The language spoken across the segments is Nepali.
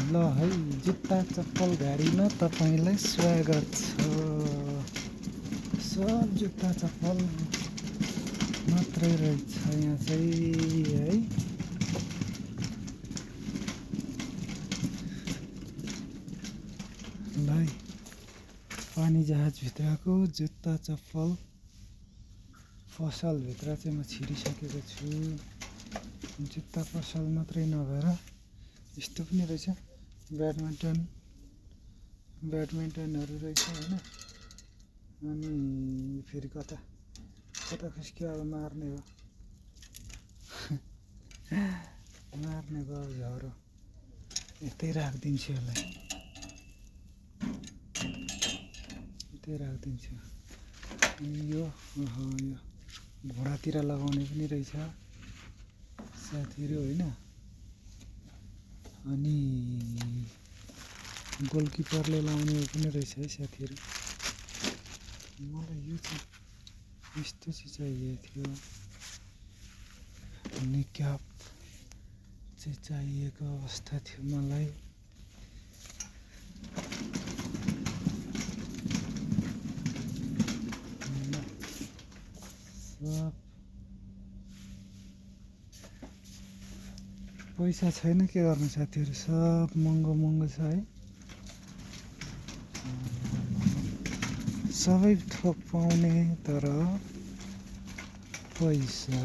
ल है जुत्ता चप्पल घारीमा तपाईँलाई स्वागत छ। सब जुत्ता चप्पल मात्रै रहेछ यहाँ चाहिँ है। ल है पानी जहाजभित्रको जुत्ता चप्पल पसलभित्र चाहिँ म छिरिसकेको छु। जुत्ता पसल मात्रै नभएर यस्तो पनि रहेछ, ब्याडमिन्टनहरू रहेछ होइन। अनि फेरि कता खस्क्यो अब मार्ने हो मार्ने भयो झरो। यतै राखिदिन्छु यसलाई, यतै राखिदिन्छु। अनि यो घुँडातिर लगाउने पनि रहेछ साथीहरू होइन। अनि गोलकिपरले लाउने पनि रहेछ है साथीहरू। मलाई यो चाहिँ यस्तो चाहिँ चाहिएको थियो, निक्याप चाहिँ चाहिएको अवस्था थियो मलाई। सब पैसा छैन के गर्नु साथीहरू, सब महँगो छ है। सबै थोक पाउने तर पैसा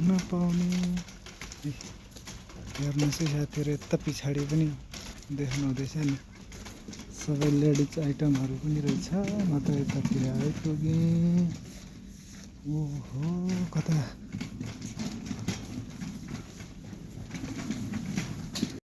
नपाउने। हेर्नुहोस् है साथीहरू, यता पछाडि पनि देख्नु हुँदैछ नि, सबै लेडिज आइटमहरू पनि रहेछ। म त यतातिर आइपुगेँ। ओहो कता